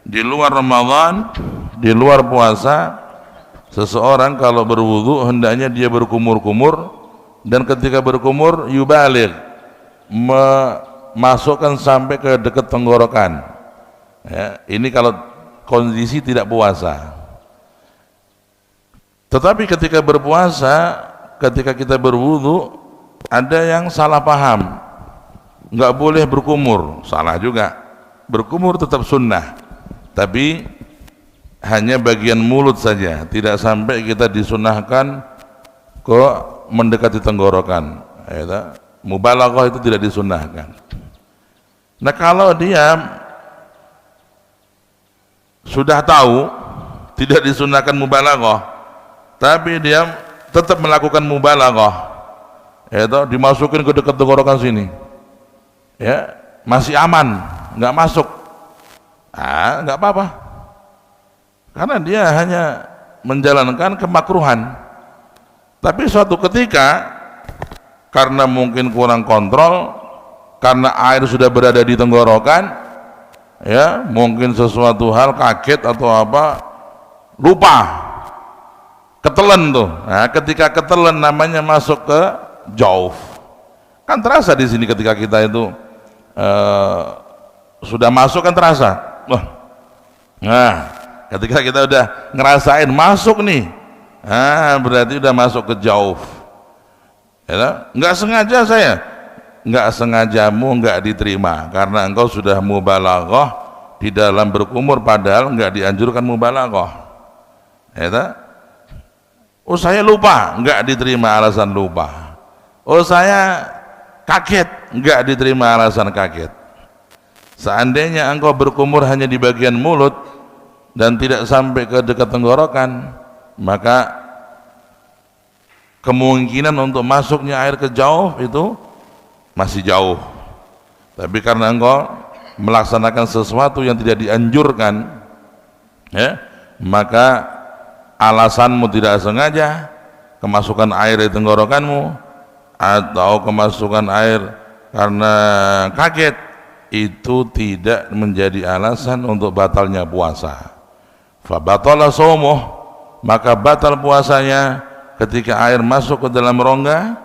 Di luar Ramadan, di luar puasa, seseorang kalau berwudu hendaknya dia berkumur-kumur, dan ketika berkumur yubaligh, memasukkan sampai ke dekat tenggorokan. Ya, ini kalau kondisi tidak puasa. Tetapi ketika berpuasa, ketika kita berwudu, ada yang salah paham, nggak boleh berkumur. Salah juga, berkumur tetap sunnah, tapi hanya bagian mulut saja, tidak sampai kita disunahkan ke mendekati tenggorokan. Mubalaghah itu tidak disunahkan. Nah, kalau dia sudah tahu tidak disunahkan mubalaghah, tapi dia tetap melakukan mubalaghah, dimasukin ke dekat tenggorokan sini, ya masih aman, nggak masuk, nggak apa-apa, karena dia hanya menjalankan kemakruhan. Tapi suatu ketika karena mungkin kurang kontrol, karena air sudah berada di tenggorokan, ya mungkin sesuatu hal kaget atau apa, lupa, ketelan tuh. Nah, ketika ketelan namanya masuk ke jauf, kan terasa di sini ketika kita itu sudah masuk kan terasa. Nah, ketika kita udah ngerasain masuk nih, berarti udah masuk ke jauf. Ya, nggak sengaja nggak sengajamu nggak diterima, karena engkau sudah mubalaghah di dalam berkumur, padahal nggak dianjurkan mubalaghah. Oh saya lupa, nggak diterima alasan lupa. Oh saya kaget, nggak diterima alasan kaget. Seandainya engkau berkumur hanya di bagian mulut dan tidak sampai ke dekat tenggorokan, maka kemungkinan untuk masuknya air ke jauf itu masih jauh. Tapi karena engkau melaksanakan sesuatu yang tidak dianjurkan, ya, maka alasanmu tidak sengaja, kemasukan air di tenggorokanmu, atau kemasukan air karena kaget, itu tidak menjadi alasan untuk batalnya puasa. Fa batala shaumuh, maka batal puasanya ketika air masuk ke dalam rongga,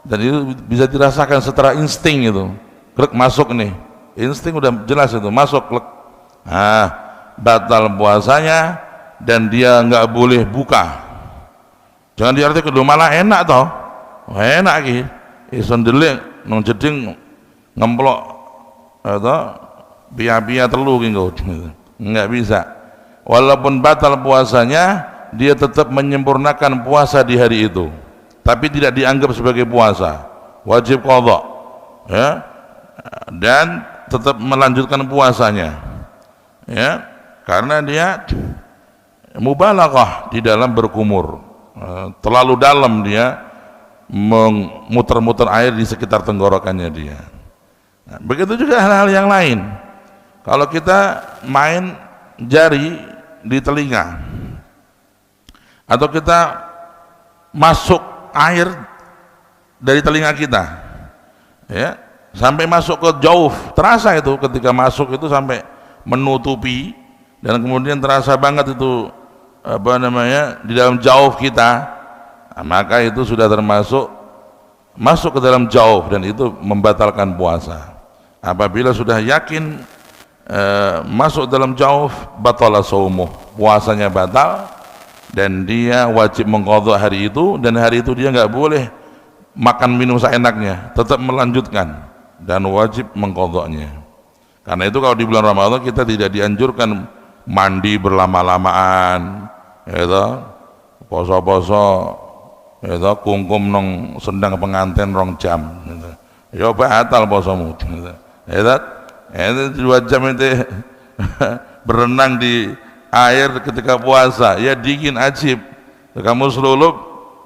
dan itu bisa dirasakan secara insting itu, klek masuk nih, insting udah jelas itu masuk klek. Batal puasanya, dan dia nggak boleh buka. Jangan diartikan kedua malah enak toh, enak gitu, ison delik nong jeding ngemplok atau pia-pia telu gitu, nggak bisa. Walaupun batal puasanya, dia tetap menyempurnakan puasa di hari itu, tapi tidak dianggap sebagai puasa, wajib qadha, ya, dan tetap melanjutkan puasanya, ya, karena dia mubalaghah di dalam berkumur, terlalu dalam dia memutar-mutar air di sekitar tenggorokannya dia. Nah, begitu juga hal-hal yang lain. Kalau kita main jari di telinga, atau kita masuk air dari telinga kita, ya, sampai masuk ke jauf, terasa itu ketika masuk itu sampai menutupi, dan kemudian terasa banget itu di dalam jauf kita, maka itu sudah termasuk masuk ke dalam jauf, dan itu membatalkan puasa. Apabila sudah yakin masuk dalam jauf, batala shaumuh, puasanya batal, dan dia wajib mengqadha hari itu, dan hari itu dia nggak boleh makan minum seenaknya, tetap melanjutkan dan wajib mengqadhanya. Karena itu kalau di bulan Ramadan kita tidak dianjurkan mandi berlama-lamaan, poso-poso, kungkum nong sendang pengantin rong jam, ya batal posomu, 2 jam itu berenang di air ketika puasa, ya dingin ajib. Kamu selulup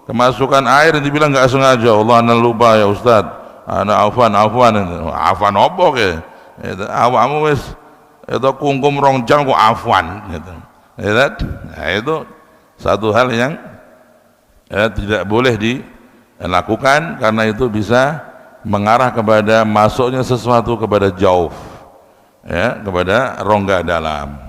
kemasukan air, yang dibilang nggak sengaja, Allah ana lupa ya Ustaz, ana afwan opo ke, awakmu wis itu kungkum rong jam kok afwan gitu. Nah, itu satu hal yang tidak boleh dilakukan, karena itu bisa mengarah kepada masuknya sesuatu kepada jauf, ya, kepada rongga dalam.